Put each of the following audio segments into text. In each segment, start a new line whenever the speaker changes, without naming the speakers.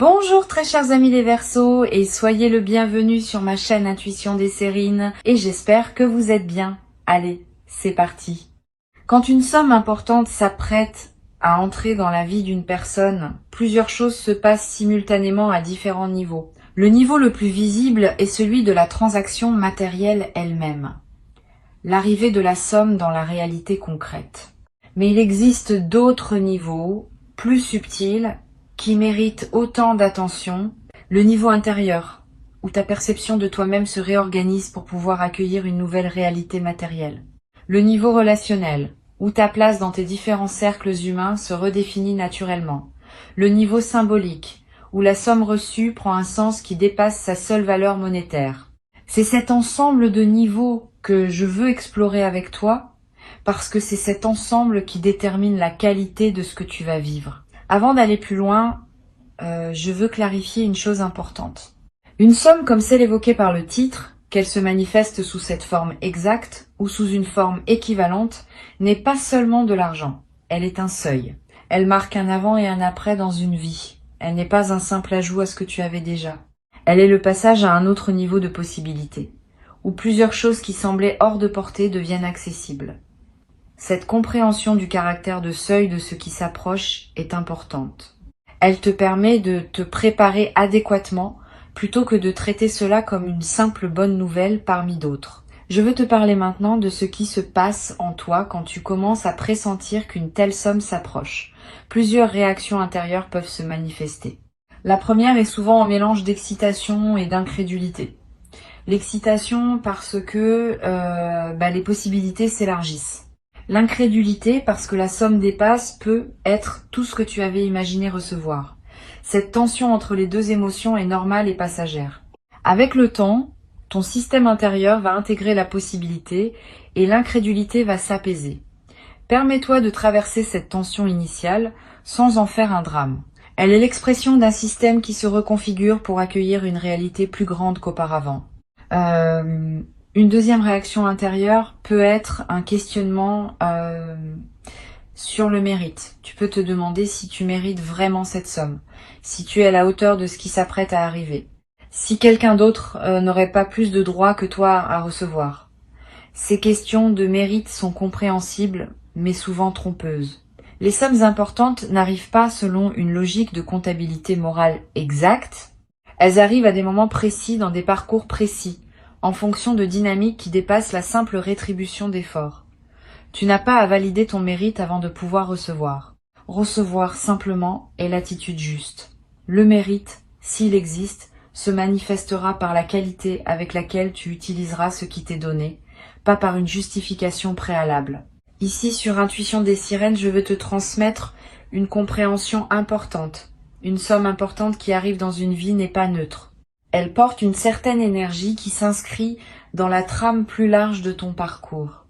Bonjour très chers amis les Verseaux et soyez le bienvenu sur ma chaîne Intuition des Sérines et j'espère que vous êtes bien. Allez, c'est parti. Quand une somme importante s'apprête à entrer dans la vie d'une personne, plusieurs choses se passent simultanément à différents niveaux. Le niveau le plus visible est celui de la transaction matérielle elle-même, l'arrivée de la somme dans la réalité concrète. Mais il existe d'autres niveaux, plus subtils, qui méritent autant d'attention. Le niveau intérieur, où ta perception de toi-même se réorganise pour pouvoir accueillir une nouvelle réalité matérielle. Le niveau relationnel, où ta place dans tes différents cercles humains se redéfinit naturellement. Le niveau symbolique, où la somme reçue prend un sens qui dépasse sa seule valeur monétaire. C'est cet ensemble de niveaux que je veux explorer avec toi, parce que c'est cet ensemble qui détermine la qualité de ce que tu vas vivre. Avant d'aller plus loin, je veux clarifier une chose importante. Une somme comme celle évoquée par le titre, qu'elle se manifeste sous cette forme exacte ou sous une forme équivalente, n'est pas seulement de l'argent, elle est un seuil. Elle marque un avant et un après dans une vie. Elle n'est pas un simple ajout à ce que tu avais déjà. Elle est le passage à un autre niveau de possibilité, où plusieurs choses qui semblaient hors de portée deviennent accessibles. Cette compréhension du caractère de seuil de ce qui s'approche est importante. Elle te permet de te préparer adéquatement plutôt que de traiter cela comme une simple bonne nouvelle parmi d'autres. Je veux te parler maintenant de ce qui se passe en toi quand tu commences à pressentir qu'une telle somme s'approche. Plusieurs réactions intérieures peuvent se manifester. La première est souvent un mélange d'excitation et d'incrédulité. L'excitation parce que les possibilités s'élargissent. L'incrédulité parce que la somme dépasse peut être tout ce que tu avais imaginé recevoir. Cette tension entre les deux émotions est normale et passagère. Avec le temps, ton système intérieur va intégrer la possibilité et l'incrédulité va s'apaiser. Permets-toi de traverser cette tension initiale sans en faire un drame. Elle est l'expression d'un système qui se reconfigure pour accueillir une réalité plus grande qu'auparavant. Une deuxième réaction intérieure peut être un questionnement sur le mérite. Tu peux te demander si tu mérites vraiment cette somme, si tu es à la hauteur de ce qui s'apprête à arriver, si quelqu'un d'autre n'aurait pas plus de droits que toi à recevoir. Ces questions de mérite sont compréhensibles, mais souvent trompeuses. Les sommes importantes n'arrivent pas selon une logique de comptabilité morale exacte. Elles arrivent à des moments précis, dans des parcours précis, en fonction de dynamiques qui dépassent la simple rétribution d'efforts. Tu n'as pas à valider ton mérite avant de pouvoir recevoir. Recevoir simplement est l'attitude juste. Le mérite, s'il existe, se manifestera par la qualité avec laquelle tu utiliseras ce qui t'est donné, pas par une justification préalable. Ici, sur Intuition des Sirènes, je veux te transmettre une compréhension importante. Une somme importante qui arrive dans une vie n'est pas neutre. Elle porte une certaine énergie qui s'inscrit dans la trame plus large de ton parcours.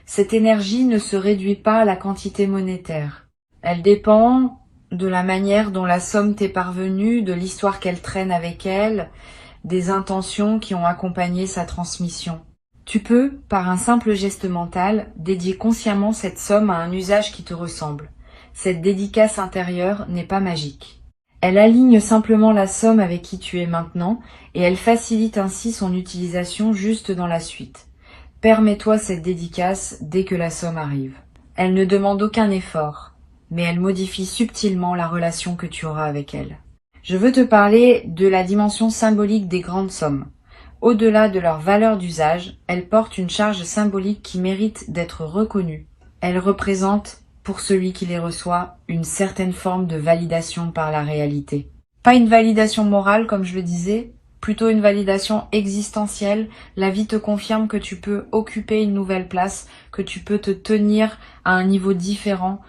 Cette énergie ne se réduit pas à la quantité monétaire. Elle dépend de la manière dont la somme t'est parvenue, de l'histoire qu'elle traîne avec elle, des intentions qui ont accompagné sa transmission. Tu peux, par un simple geste mental, dédier consciemment cette somme à un usage qui te ressemble. Cette dédicace intérieure n'est pas magique. Elle aligne simplement la somme avec qui tu es maintenant et elle facilite ainsi son utilisation juste dans la suite. Permets-toi cette dédicace dès que la somme arrive. Elle ne demande aucun effort, mais elle modifie subtilement la relation que tu auras avec elle. Je veux te parler de la dimension symbolique des grandes sommes. Au-delà de leur valeur d'usage, elles portent une charge symbolique qui mérite d'être reconnue. Elles représentent, pour celui qui les reçoit, une certaine forme de validation par la réalité. Pas une validation morale, comme je le disais, plutôt une validation existentielle. La vie te confirme que tu peux occuper une nouvelle place, que tu peux te tenir à un niveau différent,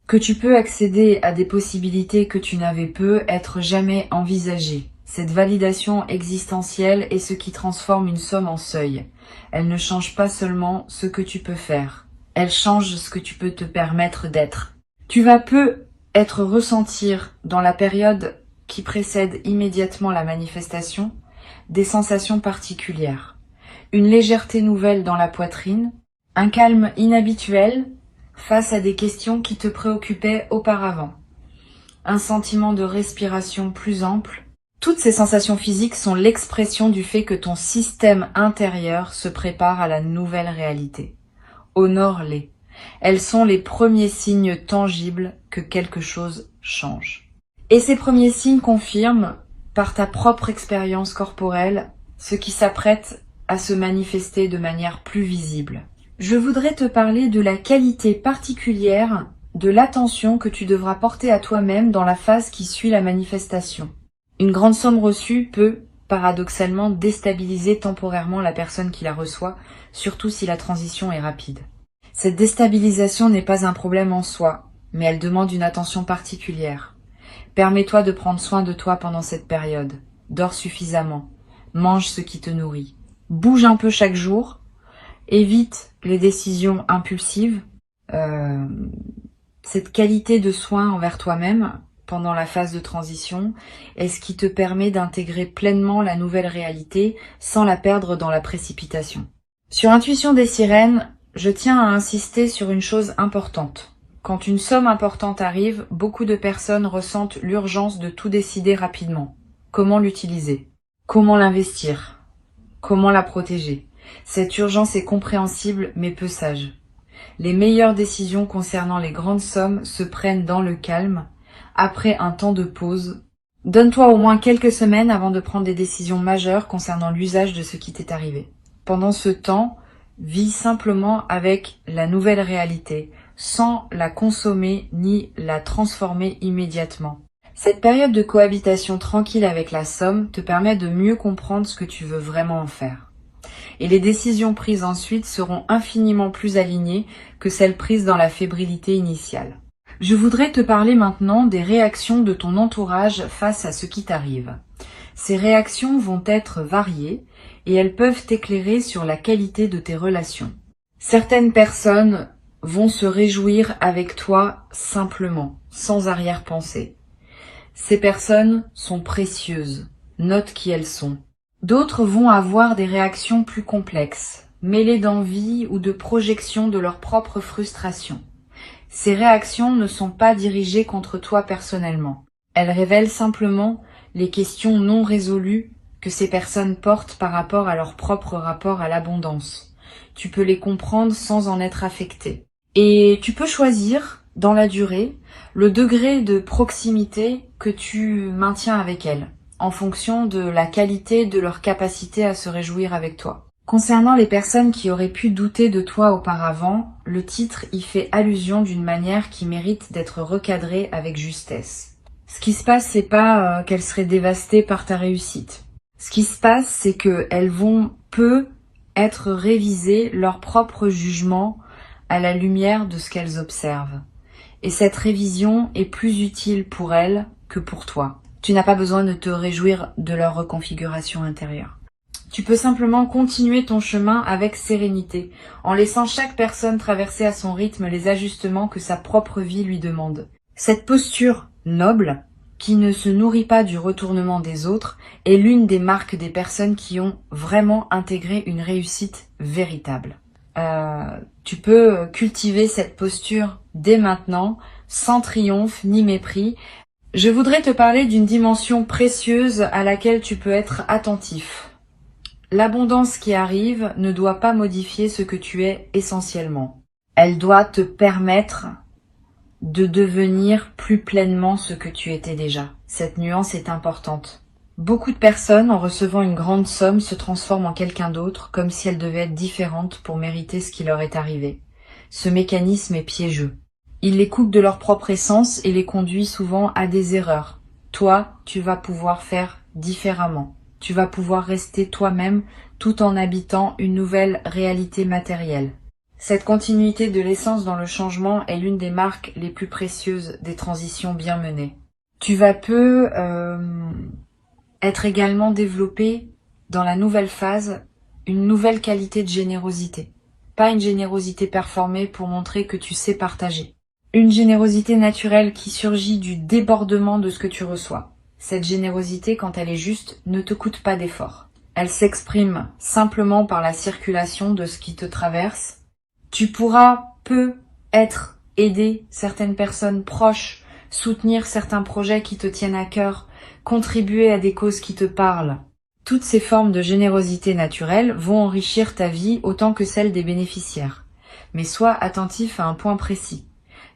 que tu peux accéder à des possibilités que tu n'avais peut être jamais envisagées. Cette validation existentielle est ce qui transforme une somme en seuil. Elle ne change pas seulement ce que tu peux faire. Elle change ce que tu peux te permettre d'être. Tu vas peu être ressentir dans la période qui précède immédiatement la manifestation des sensations particulières. Une légèreté nouvelle dans la poitrine, un calme inhabituel face à des questions qui te préoccupaient auparavant. un sentiment de respiration plus ample. Toutes ces sensations physiques sont l'expression du fait que ton système intérieur se prépare à la nouvelle réalité. Honore-les. Elles sont les premiers signes tangibles que quelque chose change. Et ces premiers signes confirment, par ta propre expérience corporelle, ce qui s'apprête à se manifester de manière plus visible. Je voudrais te parler de la qualité particulière de l'attention que tu devras porter à toi-même dans la phase qui suit la manifestation. Une grande somme reçue peut, paradoxalement, déstabiliser temporairement la personne qui la reçoit, surtout si la transition est rapide. Cette déstabilisation n'est pas un problème en soi, mais elle demande une attention particulière. Permets-toi de prendre soin de toi pendant cette période. Dors suffisamment. Mange ce qui te nourrit. Bouge un peu chaque jour. Évite les décisions impulsives. Cette qualité de soin envers toi-même pendant la phase de transition est ce qui te permet d'intégrer pleinement la nouvelle réalité sans la perdre dans la précipitation. Sur Intuition des sirènes, je tiens à insister sur une chose importante. Quand une somme importante arrive, beaucoup de personnes ressentent l'urgence de tout décider rapidement. Comment l'utiliser? Comment l'investir? Comment la protéger? Cette urgence est compréhensible mais peu sage. Les meilleures décisions concernant les grandes sommes se prennent dans le calme, après un temps de pause. Donne-toi au moins quelques semaines avant de prendre des décisions majeures concernant l'usage de ce qui t'est arrivé. Pendant ce temps, vis simplement avec la nouvelle réalité, sans la consommer ni la transformer immédiatement. Cette période de cohabitation tranquille avec la somme te permet de mieux comprendre ce que tu veux vraiment en faire. Et les décisions prises ensuite seront infiniment plus alignées que celles prises dans la fébrilité initiale. Je voudrais te parler maintenant des réactions de ton entourage face à ce qui t'arrive. Ces réactions vont être variées et elles peuvent t'éclairer sur la qualité de tes relations. Certaines personnes vont se réjouir avec toi simplement, sans arrière-pensée. Ces personnes sont précieuses, note qui elles sont. D'autres vont avoir des réactions plus complexes, mêlées d'envie ou de projection de leur propre frustration. Ces réactions ne sont pas dirigées contre toi personnellement. Elles révèlent simplement les questions non résolues que ces personnes portent par rapport à leur propre rapport à l'abondance. Tu peux les comprendre sans en être affecté. Et tu peux choisir, dans la durée, le degré de proximité que tu maintiens avec elles, en fonction de la qualité de leur capacité à se réjouir avec toi. Concernant les personnes qui auraient pu douter de toi auparavant, le titre y fait allusion d'une manière qui mérite d'être recadrée avec justesse. Ce qui se passe, c'est pas qu'elles seraient dévastées par ta réussite. Ce qui se passe, c'est qu'elles vont être réviser leur propre jugement à la lumière de ce qu'elles observent. Et cette révision est plus utile pour elles que pour toi. Tu n'as pas besoin de te réjouir de leur reconfiguration intérieure. Tu peux simplement continuer ton chemin avec sérénité, en laissant chaque personne traverser à son rythme les ajustements que sa propre vie lui demande. Cette posture noble, qui ne se nourrit pas du retournement des autres, est l'une des marques des personnes qui ont vraiment intégré une réussite véritable. Tu peux cultiver cette posture dès maintenant, sans triomphe ni mépris. Je voudrais te parler d'une dimension précieuse à laquelle tu peux être attentif. L'abondance qui arrive ne doit pas modifier ce que tu es essentiellement. Elle doit te permettre de devenir plus pleinement ce que tu étais déjà. Cette nuance est importante. Beaucoup de personnes, en recevant une grande somme, se transforment en quelqu'un d'autre, comme si elles devaient être différentes pour mériter ce qui leur est arrivé. Ce mécanisme est piégeux. Il les coupe de leur propre essence et les conduit souvent à des erreurs. Toi, tu vas pouvoir faire différemment. Tu vas pouvoir rester toi-même tout en habitant une nouvelle réalité matérielle. Cette continuité de l'essence dans le changement est l'une des marques les plus précieuses des transitions bien menées. Tu vas être également développé dans la nouvelle phase une nouvelle qualité de générosité. Pas une générosité performée pour montrer que tu sais partager. Une générosité naturelle qui surgit du débordement de ce que tu reçois. Cette générosité, quand elle est juste, ne te coûte pas d'effort. Elle s'exprime simplement par la circulation de ce qui te traverse. Tu pourras aider certaines personnes proches soutenir certains projets qui te tiennent à cœur, contribuer à des causes qui te parlent. Toutes ces formes de générosité naturelle vont enrichir ta vie autant que celle des bénéficiaires. Mais sois attentif à un point précis.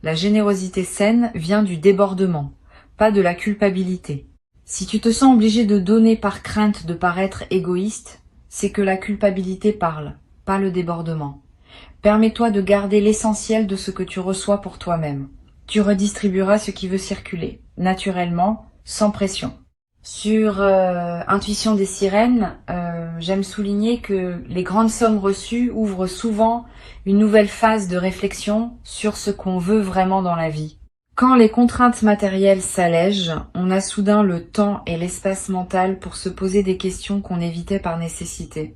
La générosité saine vient du débordement, pas de la culpabilité. Si tu te sens obligé de donner par crainte de paraître égoïste, c'est que la culpabilité parle, pas le débordement. Permets-toi de garder l'essentiel de ce que tu reçois pour toi-même. Tu redistribueras ce qui veut circuler, naturellement, sans pression. Sur Intuition des sirènes, j'aime souligner que les grandes sommes reçues ouvrent souvent une nouvelle phase de réflexion sur ce qu'on veut vraiment dans la vie. Quand les contraintes matérielles s'allègent, on a soudain le temps et l'espace mental pour se poser des questions qu'on évitait par nécessité.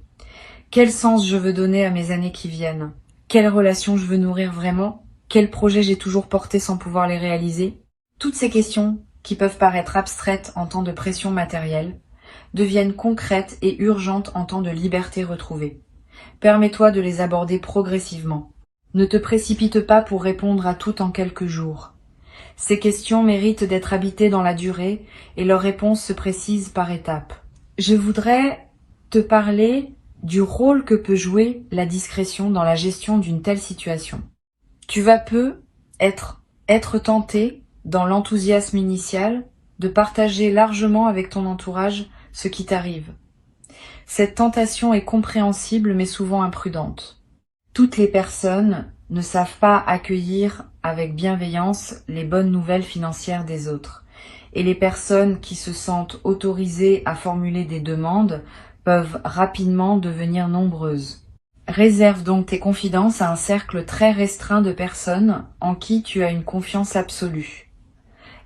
Quel sens je veux donner à mes années qui viennent? Quelles relations je veux nourrir vraiment? Quels projets j'ai toujours portés sans pouvoir les réaliser? Toutes ces questions, qui peuvent paraître abstraites en temps de pression matérielle, deviennent concrètes et urgentes en temps de liberté retrouvée. Permets-toi de les aborder progressivement. Ne te précipite pas pour répondre à tout en quelques jours. Ces questions méritent d'être habitées dans la durée et leurs réponses se précisent par étapes. Je voudrais te parler du rôle que peut jouer la discrétion dans la gestion d'une telle situation. Tu vas peu être tenté, dans l'enthousiasme initial, de partager largement avec ton entourage ce qui t'arrive. Cette tentation est compréhensible mais souvent imprudente. Toutes les personnes ne savent pas accueillir avec bienveillance les bonnes nouvelles financières des autres. Et les personnes qui se sentent autorisées à formuler des demandes peuvent rapidement devenir nombreuses. Réserve donc tes confidences à un cercle très restreint de personnes en qui tu as une confiance absolue.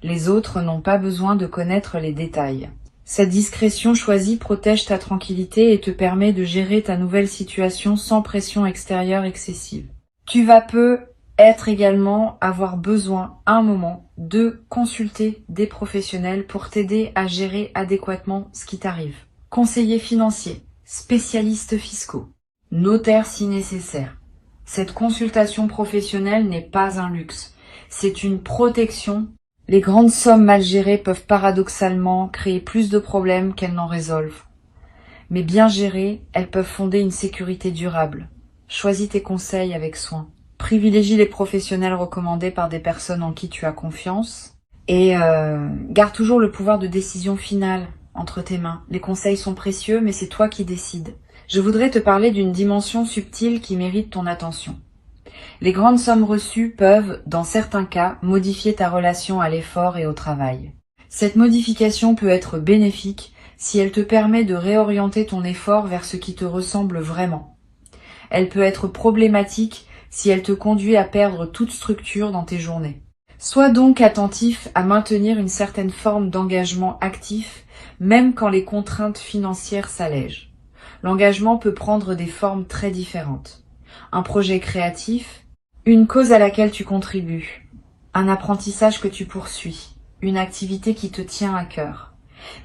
Les autres n'ont pas besoin de connaître les détails. Cette discrétion choisie protège ta tranquillité et te permet de gérer ta nouvelle situation sans pression extérieure excessive. Tu vas peut-être également avoir besoin, à un moment, de consulter des professionnels pour t'aider à gérer adéquatement ce qui t'arrive. Conseillers financiers, spécialistes fiscaux, notaire si nécessaire. Cette consultation professionnelle n'est pas un luxe, c'est une protection. Les grandes sommes mal gérées peuvent paradoxalement créer plus de problèmes qu'elles n'en résolvent. Mais bien gérées, elles peuvent fonder une sécurité durable. Choisis tes conseils avec soin. Privilégie les professionnels recommandés par des personnes en qui tu as confiance. Et garde toujours le pouvoir de décision finale entre tes mains. Les conseils sont précieux, mais c'est toi qui décides. Je voudrais te parler d'une dimension subtile qui mérite ton attention. Les grandes sommes reçues peuvent, dans certains cas, modifier ta relation à l'effort et au travail. Cette modification peut être bénéfique si elle te permet de réorienter ton effort vers ce qui te ressemble vraiment. Elle peut être problématique si elle te conduit à perdre toute structure dans tes journées. Sois donc attentif à maintenir une certaine forme d'engagement actif, même quand les contraintes financières s'allègent. L'engagement peut prendre des formes très différentes. Un projet créatif, une cause à laquelle tu contribues, un apprentissage que tu poursuis, une activité qui te tient à cœur,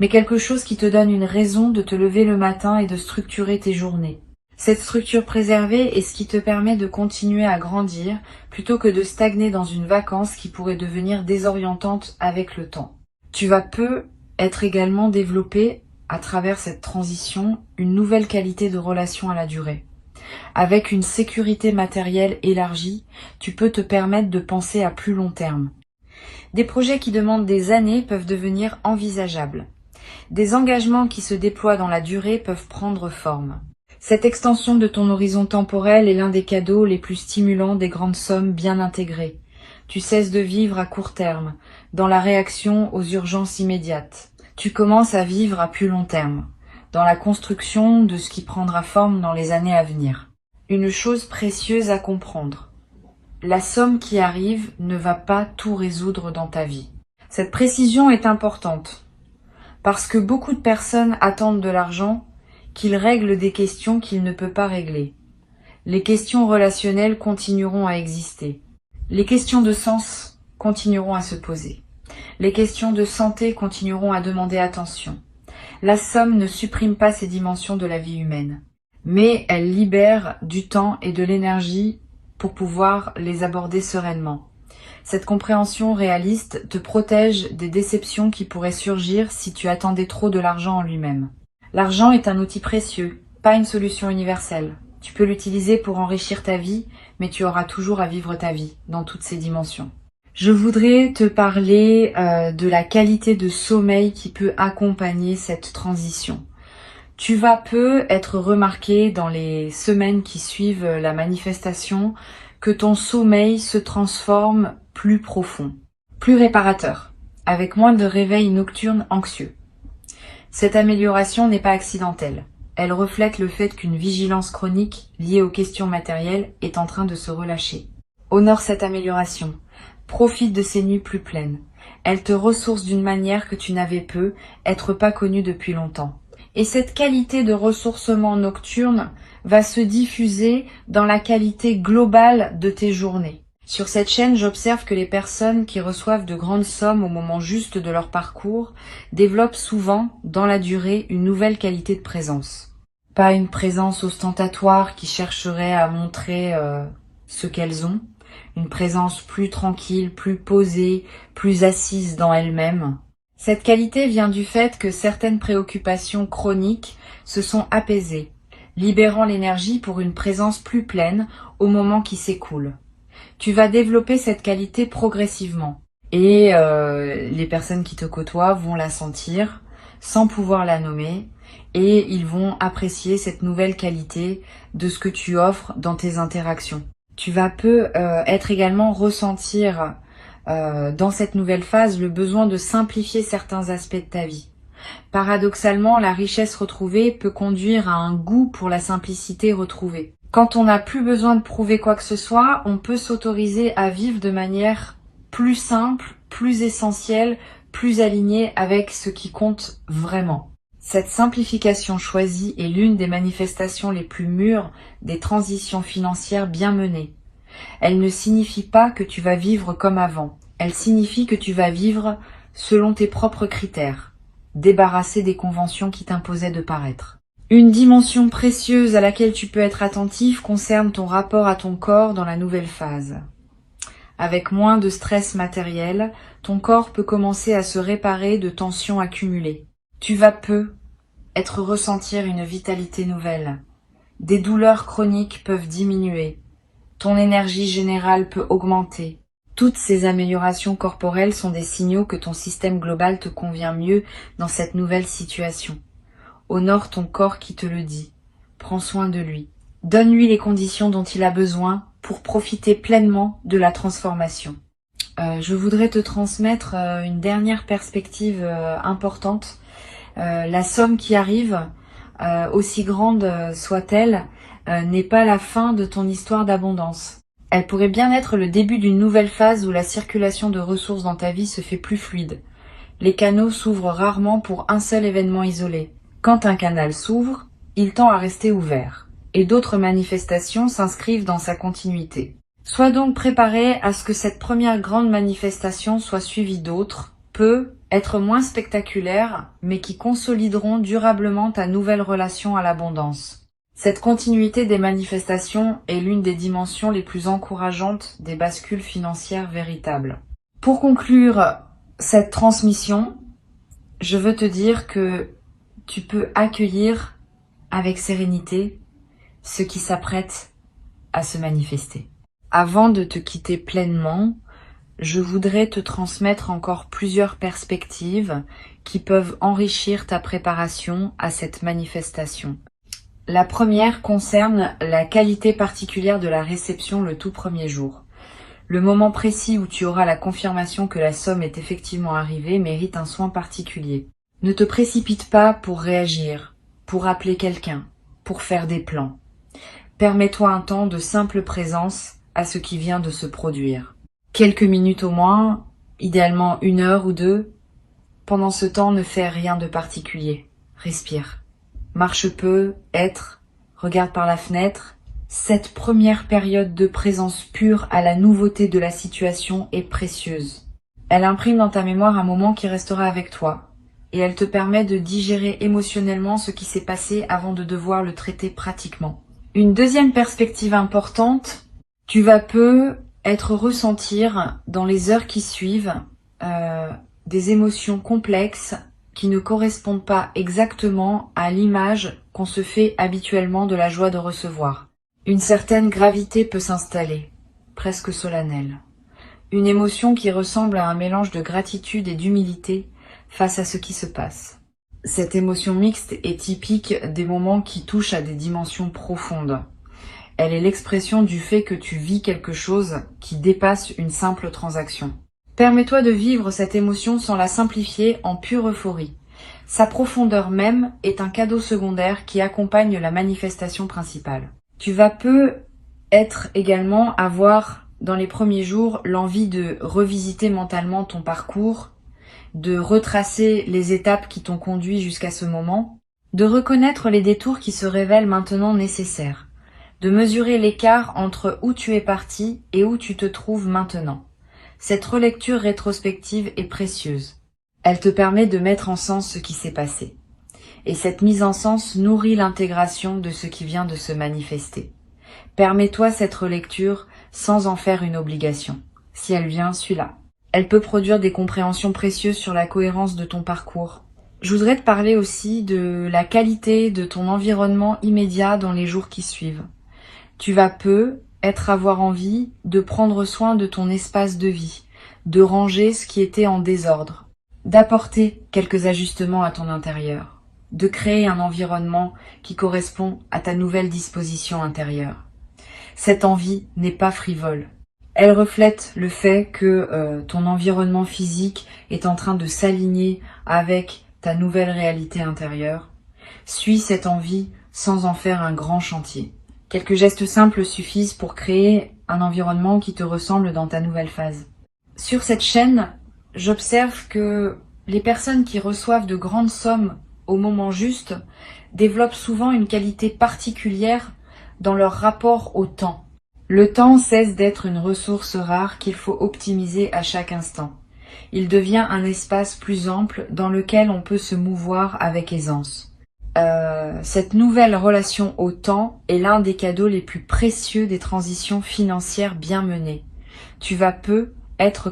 mais quelque chose qui te donne une raison de te lever le matin et de structurer tes journées. Cette structure préservée est ce qui te permet de continuer à grandir plutôt que de stagner dans une vacance qui pourrait devenir désorientante avec le temps. Tu vas peut-être également développer, à travers cette transition, une nouvelle qualité de relation à la durée. Avec une sécurité matérielle élargie, tu peux te permettre de penser à plus long terme. Des projets qui demandent des années peuvent devenir envisageables. Des engagements qui se déploient dans la durée peuvent prendre forme. Cette extension de ton horizon temporel est l'un des cadeaux les plus stimulants des grandes sommes bien intégrées. Tu cesses de vivre à court terme, dans la réaction aux urgences immédiates. Tu commences à vivre à plus long terme, dans la construction de ce qui prendra forme dans les années à venir. Une chose précieuse à comprendre. La somme qui arrive ne va pas tout résoudre dans ta vie. Cette précision est importante, parce que beaucoup de personnes attendent de l'argent qu'il règle des questions qu'il ne peut pas régler. Les questions relationnelles continueront à exister. Les questions de sens continueront à se poser. Les questions de santé continueront à demander attention. La somme ne supprime pas ces dimensions de la vie humaine, mais elle libère du temps et de l'énergie pour pouvoir les aborder sereinement. Cette compréhension réaliste te protège des déceptions qui pourraient surgir si tu attendais trop de l'argent en lui-même. L'argent est un outil précieux, pas une solution universelle. Tu peux l'utiliser pour enrichir ta vie, mais tu auras toujours à vivre ta vie, dans toutes ses dimensions. Je voudrais te parler de la qualité de sommeil qui peut accompagner cette transition. Tu vas peu être remarqué dans les semaines qui suivent la manifestation que ton sommeil se transforme plus profond, plus réparateur, avec moins de réveils nocturnes anxieux. Cette amélioration n'est pas accidentelle. Elle reflète le fait qu'une vigilance chronique liée aux questions matérielles est en train de se relâcher. Honore cette amélioration. Profite de ces nuits plus pleines. Elle te ressource d'une manière que tu n'avais peu, être pas connue depuis longtemps. Et cette qualité de ressourcement nocturne va se diffuser dans la qualité globale de tes journées. Sur cette chaîne, j'observe que les personnes qui reçoivent de grandes sommes au moment juste de leur parcours développent souvent, dans la durée, une nouvelle qualité de présence. Pas une présence ostentatoire qui chercherait à montrer ce qu'elles ont, une présence plus tranquille, plus posée, plus assise dans elle-même. Cette qualité vient du fait que certaines préoccupations chroniques se sont apaisées, libérant l'énergie pour une présence plus pleine au moment qui s'écoule. Tu vas développer cette qualité progressivement et les personnes qui te côtoient vont la sentir sans pouvoir la nommer et ils vont apprécier cette nouvelle qualité de ce que tu offres dans tes interactions. Tu vas peu être également ressentir dans cette nouvelle phase le besoin de simplifier certains aspects de ta vie. Paradoxalement, la richesse retrouvée peut conduire à un goût pour la simplicité retrouvée. Quand on n'a plus besoin de prouver quoi que ce soit, on peut s'autoriser à vivre de manière plus simple, plus essentielle, plus alignée avec ce qui compte vraiment. Cette simplification choisie est l'une des manifestations les plus mûres des transitions financières bien menées. Elle ne signifie pas que tu vas vivre comme avant. Elle signifie que tu vas vivre selon tes propres critères, débarrassé des conventions qui t'imposaient de paraître. Une dimension précieuse à laquelle tu peux être attentif concerne ton rapport à ton corps dans la nouvelle phase. Avec moins de stress matériel, ton corps peut commencer à se réparer de tensions accumulées. Tu vas peu être ressentir une vitalité nouvelle. Des douleurs chroniques peuvent diminuer. Ton énergie générale peut augmenter. Toutes ces améliorations corporelles sont des signaux que ton système global te convient mieux dans cette nouvelle situation. Honore ton corps qui te le dit. Prends soin de lui. Donne-lui les conditions dont il a besoin pour profiter pleinement de la transformation. Je voudrais te transmettre une dernière perspective importante. La somme qui arrive, aussi grande soit-elle, n'est pas la fin de ton histoire d'abondance. Elle pourrait bien être le début d'une nouvelle phase où la circulation de ressources dans ta vie se fait plus fluide. Les canaux s'ouvrent rarement pour un seul événement isolé. Quand un canal s'ouvre, il tend à rester ouvert, et d'autres manifestations s'inscrivent dans sa continuité. Sois donc préparé à ce que cette première grande manifestation soit suivie d'autres, peu, être moins spectaculaires, mais qui consolideront durablement ta nouvelle relation à l'abondance. Cette continuité des manifestations est l'une des dimensions les plus encourageantes des bascules financières véritables. Pour conclure cette transmission, je veux te dire que tu peux accueillir avec sérénité ce qui s'apprête à se manifester. Avant de te quitter pleinement, je voudrais te transmettre encore plusieurs perspectives qui peuvent enrichir ta préparation à cette manifestation. La première concerne la qualité particulière de la réception le tout premier jour. Le moment précis où tu auras la confirmation que la somme est effectivement arrivée mérite un soin particulier. Ne te précipite pas pour réagir, pour appeler quelqu'un, pour faire des plans. Permets-toi un temps de simple présence à ce qui vient de se produire. Quelques minutes au moins, idéalement 1 heure ou 2. Pendant ce temps, ne fais rien de particulier. Respire. Marche peu, regarde par la fenêtre. Cette première période de présence pure à la nouveauté de la situation est précieuse. Elle imprime dans ta mémoire un moment qui restera avec toi, et elle te permet de digérer émotionnellement ce qui s'est passé avant de devoir le traiter pratiquement. Une deuxième perspective importante, tu vas peu être ressentir dans les heures qui suivent des émotions complexes qui ne correspondent pas exactement à l'image qu'on se fait habituellement de la joie de recevoir. Une certaine gravité peut s'installer, presque solennelle. Une émotion qui ressemble à un mélange de gratitude et d'humilité face à ce qui se passe. Cette émotion mixte est typique des moments qui touchent à des dimensions profondes. Elle est l'expression du fait que tu vis quelque chose qui dépasse une simple transaction. Permets-toi de vivre cette émotion sans la simplifier en pure euphorie. Sa profondeur même est un cadeau secondaire qui accompagne la manifestation principale. Tu vas peut-être également avoir, dans les premiers jours, l'envie de revisiter mentalement ton parcours, de retracer les étapes qui t'ont conduit jusqu'à ce moment, de reconnaître les détours qui se révèlent maintenant nécessaires, de mesurer l'écart entre où tu es parti et où tu te trouves maintenant. Cette relecture rétrospective est précieuse. Elle te permet de mettre en sens ce qui s'est passé. Et cette mise en sens nourrit l'intégration de ce qui vient de se manifester. Permets-toi cette relecture sans en faire une obligation. Si elle vient, suis-la. Elle peut produire des compréhensions précieuses sur la cohérence de ton parcours. Je voudrais te parler aussi de la qualité de ton environnement immédiat dans les jours qui suivent. Tu vas avoir envie de prendre soin de ton espace de vie, de ranger ce qui était en désordre, d'apporter quelques ajustements à ton intérieur, de créer un environnement qui correspond à ta nouvelle disposition intérieure. Cette envie n'est pas frivole. Elle reflète le fait que ton environnement physique est en train de s'aligner avec ta nouvelle réalité intérieure. Suis cette envie sans en faire un grand chantier. Quelques gestes simples suffisent pour créer un environnement qui te ressemble dans ta nouvelle phase. Sur cette chaîne, j'observe que les personnes qui reçoivent de grandes sommes au moment juste développent souvent une qualité particulière dans leur rapport au temps. Le temps cesse d'être une ressource rare qu'il faut optimiser à chaque instant. Il devient un espace plus ample dans lequel on peut se mouvoir avec aisance. Cette nouvelle relation au temps est l'un des cadeaux les plus précieux des transitions financières bien menées. Tu vas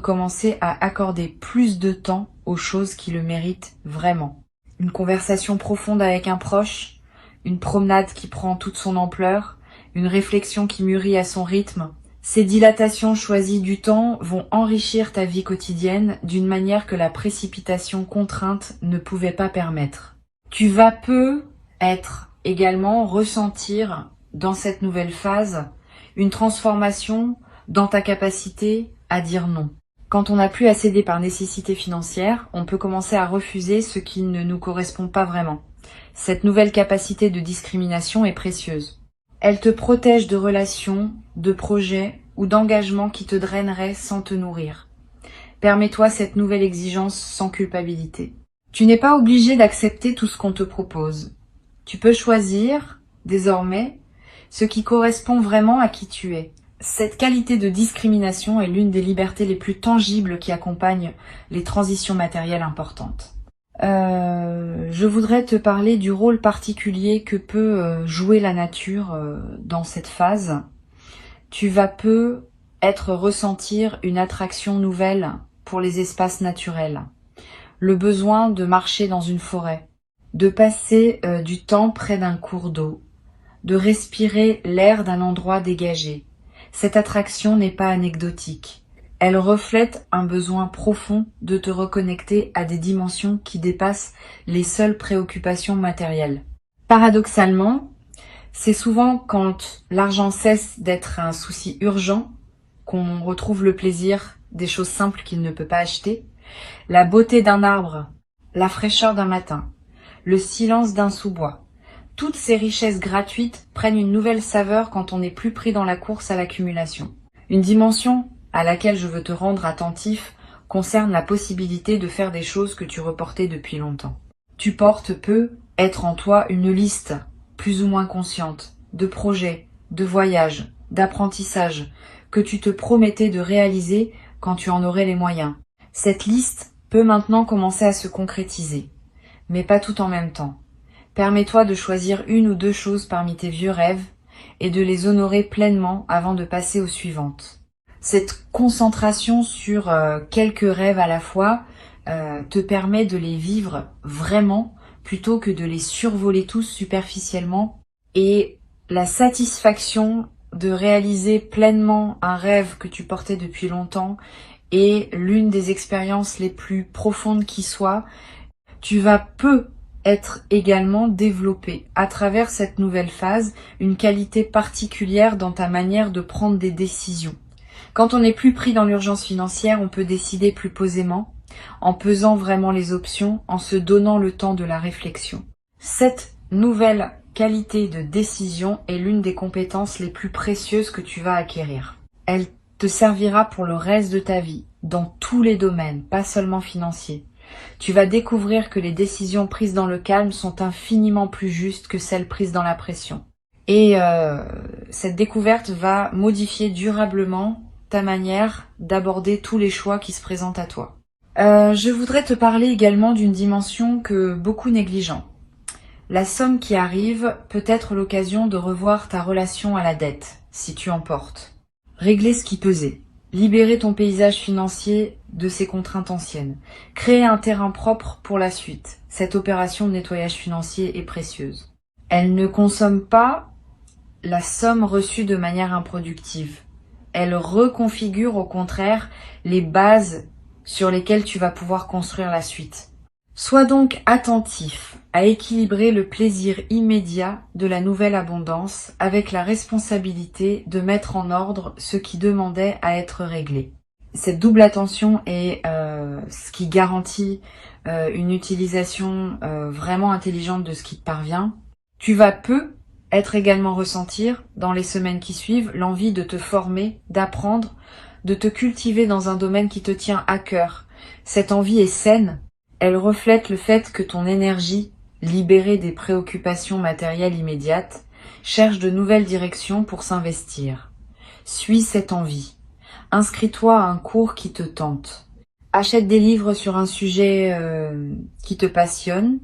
commencer à accorder plus de temps aux choses qui le méritent vraiment. Une conversation profonde avec un proche, une promenade qui prend toute son ampleur, une réflexion qui mûrit à son rythme. Ces dilatations choisies du temps vont enrichir ta vie quotidienne d'une manière que la précipitation contrainte ne pouvait pas permettre. Tu vas également ressentir dans cette nouvelle phase une transformation dans ta capacité à dire non. Quand on n'a plus à céder par nécessité financière, on peut commencer à refuser ce qui ne nous correspond pas vraiment. Cette nouvelle capacité de discrimination est précieuse. Elle te protège de relations, de projets ou d'engagements qui te draineraient sans te nourrir. Permets-toi cette nouvelle exigence sans culpabilité. Tu n'es pas obligé d'accepter tout ce qu'on te propose. Tu peux choisir, désormais, ce qui correspond vraiment à qui tu es. Cette qualité de discrimination est l'une des libertés les plus tangibles qui accompagnent les transitions matérielles importantes. Je voudrais te parler du rôle particulier que peut jouer la nature dans cette phase. Tu vas ressentir une attraction nouvelle pour les espaces naturels. Le besoin de marcher dans une forêt, de passer du temps près d'un cours d'eau, de respirer l'air d'un endroit dégagé. Cette attraction n'est pas anecdotique. Elle reflète un besoin profond de te reconnecter à des dimensions qui dépassent les seules préoccupations matérielles. Paradoxalement, c'est souvent quand l'argent cesse d'être un souci urgent qu'on retrouve le plaisir des choses simples qu'il ne peut pas acheter. La beauté d'un arbre, la fraîcheur d'un matin, le silence d'un sous-bois. Toutes ces richesses gratuites prennent une nouvelle saveur quand on n'est plus pris dans la course à l'accumulation. Une dimension à laquelle je veux te rendre attentif concerne la possibilité de faire des choses que tu reportais depuis longtemps. Tu être en toi une liste, plus ou moins consciente, de projets, de voyages, d'apprentissages, que tu te promettais de réaliser quand tu en aurais les moyens. Cette liste peut maintenant commencer à se concrétiser, mais pas tout en même temps. Permets-toi de choisir une ou deux choses parmi tes vieux rêves et de les honorer pleinement avant de passer aux suivantes. Cette concentration sur quelques rêves à la fois te permet de les vivre vraiment plutôt que de les survoler tous superficiellement. Et la satisfaction de réaliser pleinement un rêve que tu portais depuis longtemps est l'une des expériences les plus profondes qui soit. Tu vas être également développé à travers cette nouvelle phase une qualité particulière dans ta manière de prendre des décisions. Quand on n'est plus pris dans l'urgence financière, on peut décider plus posément, en pesant vraiment les options, en se donnant le temps de la réflexion. Cette nouvelle qualité de décision est l'une des compétences les plus précieuses que tu vas acquérir. Elle te servira pour le reste de ta vie, dans tous les domaines, pas seulement financiers. Tu vas découvrir que les décisions prises dans le calme sont infiniment plus justes que celles prises dans la pression. Et cette découverte va modifier durablement ta manière d'aborder tous les choix qui se présentent à toi. Je voudrais te parler également d'une dimension que beaucoup négligent. La somme qui arrive peut être l'occasion de revoir ta relation à la dette, si tu en portes. Régler ce qui pesait. Libérer ton paysage financier de ses contraintes anciennes. Créer un terrain propre pour la suite. Cette opération de nettoyage financier est précieuse. Elle ne consomme pas la somme reçue de manière improductive. Elle reconfigure au contraire les bases sur lesquelles tu vas pouvoir construire la suite. Sois donc attentif à équilibrer le plaisir immédiat de la nouvelle abondance avec la responsabilité de mettre en ordre ce qui demandait à être réglé. Cette double attention est ce qui garantit une utilisation vraiment intelligente de ce qui te parvient. Tu vas être également ressentir dans les semaines qui suivent l'envie de te former, d'apprendre, de te cultiver dans un domaine qui te tient à cœur. Cette envie est saine. Elle reflète le fait que ton énergie, libérée des préoccupations matérielles immédiates, cherche de nouvelles directions pour s'investir. Suis cette envie. Inscris-toi à un cours qui te tente. Achète des livres sur un sujet qui te passionne.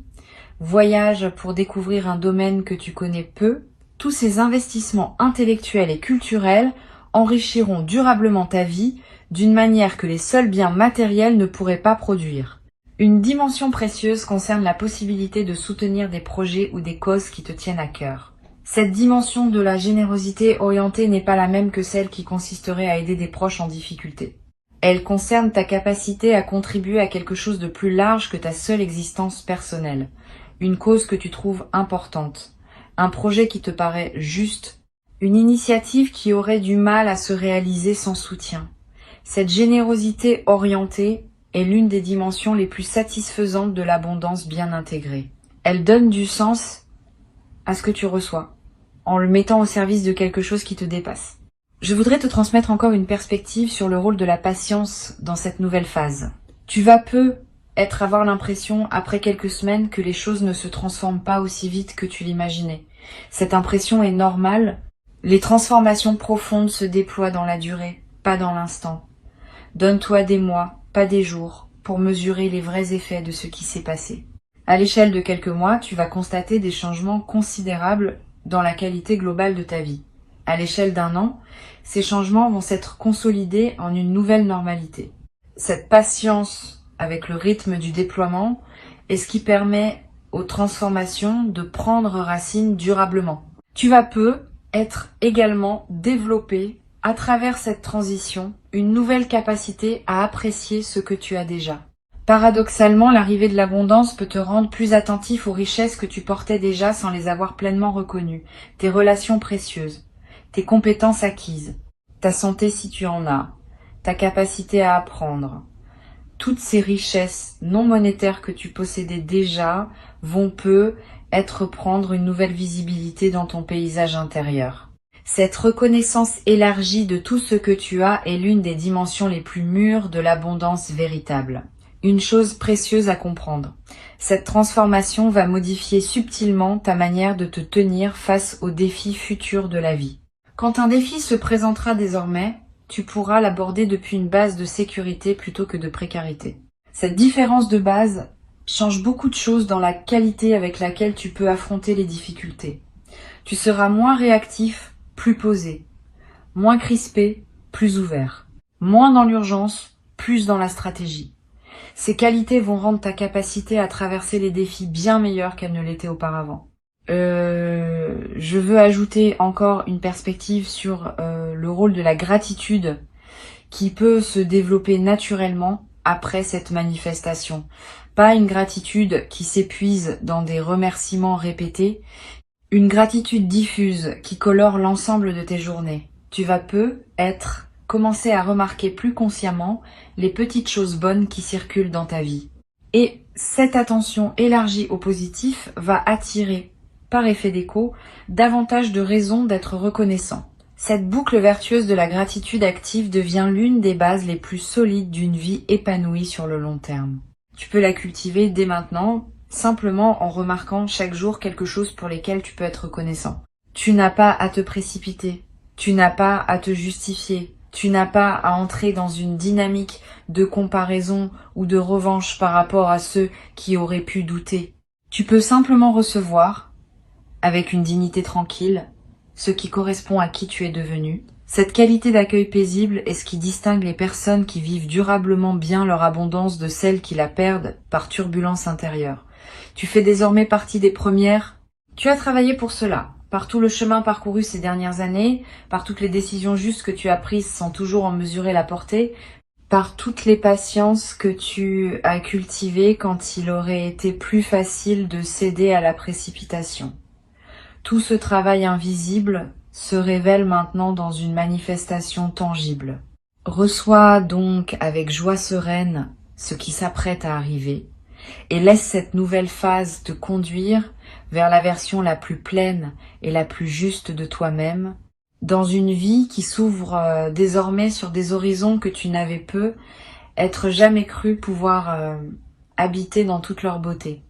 Voyage pour découvrir un domaine que tu connais peu. Tous ces investissements intellectuels et culturels enrichiront durablement ta vie d'une manière que les seuls biens matériels ne pourraient pas produire. Une dimension précieuse concerne la possibilité de soutenir des projets ou des causes qui te tiennent à cœur. Cette dimension de la générosité orientée n'est pas la même que celle qui consisterait à aider des proches en difficulté. Elle concerne ta capacité à contribuer à quelque chose de plus large que ta seule existence personnelle. Une cause que tu trouves importante. Un projet qui te paraît juste. Une initiative qui aurait du mal à se réaliser sans soutien. Cette générosité orientée est l'une des dimensions les plus satisfaisantes de l'abondance bien intégrée. Elle donne du sens à ce que tu reçois, en le mettant au service de quelque chose qui te dépasse. Je voudrais te transmettre encore une perspective sur le rôle de la patience dans cette nouvelle phase. Tu vas avoir l'impression, après quelques semaines, que les choses ne se transforment pas aussi vite que tu l'imaginais. Cette impression est normale. Les transformations profondes se déploient dans la durée, pas dans l'instant. Donne-toi des mois, pas des jours, pour mesurer les vrais effets de ce qui s'est passé. À l'échelle de quelques mois, tu vas constater des changements considérables dans la qualité globale de ta vie. À l'échelle d'un an, ces changements vont s'être consolidés en une nouvelle normalité. Cette patience avec le rythme du déploiement est ce qui permet aux transformations de prendre racine durablement. Tu vas être également développé à travers cette transition, une nouvelle capacité à apprécier ce que tu as déjà. Paradoxalement, l'arrivée de l'abondance peut te rendre plus attentif aux richesses que tu portais déjà sans les avoir pleinement reconnues, tes relations précieuses, tes compétences acquises, ta santé si tu en as, ta capacité à apprendre. Toutes ces richesses non monétaires que tu possédais déjà vont prendre une nouvelle visibilité dans ton paysage intérieur. Cette reconnaissance élargie de tout ce que tu as est l'une des dimensions les plus mûres de l'abondance véritable. Une chose précieuse à comprendre. Cette transformation va modifier subtilement ta manière de te tenir face aux défis futurs de la vie. Quand un défi se présentera désormais, tu pourras l'aborder depuis une base de sécurité plutôt que de précarité. Cette différence de base change beaucoup de choses dans la qualité avec laquelle tu peux affronter les difficultés. Tu seras moins réactif, plus posé, moins crispé, plus ouvert. Moins dans l'urgence, plus dans la stratégie. Ces qualités vont rendre ta capacité à traverser les défis bien meilleure qu'elle ne l'était auparavant. Je veux ajouter encore une perspective sur le rôle de la gratitude qui peut se développer naturellement après cette manifestation. Pas une gratitude qui s'épuise dans des remerciements répétés, une gratitude diffuse qui colore l'ensemble de tes journées. Tu vas commencer à remarquer plus consciemment les petites choses bonnes qui circulent dans ta vie. Et cette attention élargie au positif va attirer, par effet d'écho, davantage de raisons d'être reconnaissant. Cette boucle vertueuse de la gratitude active devient l'une des bases les plus solides d'une vie épanouie sur le long terme. Tu peux la cultiver dès maintenant, simplement en remarquant chaque jour quelque chose pour lesquels tu peux être reconnaissant. Tu n'as pas à te précipiter, tu n'as pas à te justifier, tu n'as pas à entrer dans une dynamique de comparaison ou de revanche par rapport à ceux qui auraient pu douter. Tu peux simplement recevoir, avec une dignité tranquille, ce qui correspond à qui tu es devenu. Cette qualité d'accueil paisible est ce qui distingue les personnes qui vivent durablement bien leur abondance de celles qui la perdent par turbulence intérieure. Tu fais désormais partie des premières. Tu as travaillé pour cela, par tout le chemin parcouru ces dernières années, par toutes les décisions justes que tu as prises sans toujours en mesurer la portée, par toutes les patiences que tu as cultivées quand il aurait été plus facile de céder à la précipitation. Tout ce travail invisible se révèle maintenant dans une manifestation tangible. Reçois donc avec joie sereine ce qui s'apprête à arriver et laisse cette nouvelle phase te conduire vers la version la plus pleine et la plus juste de toi-même, dans une vie qui s'ouvre désormais sur des horizons que tu n'avais jamais cru pouvoir habiter dans toute leur beauté.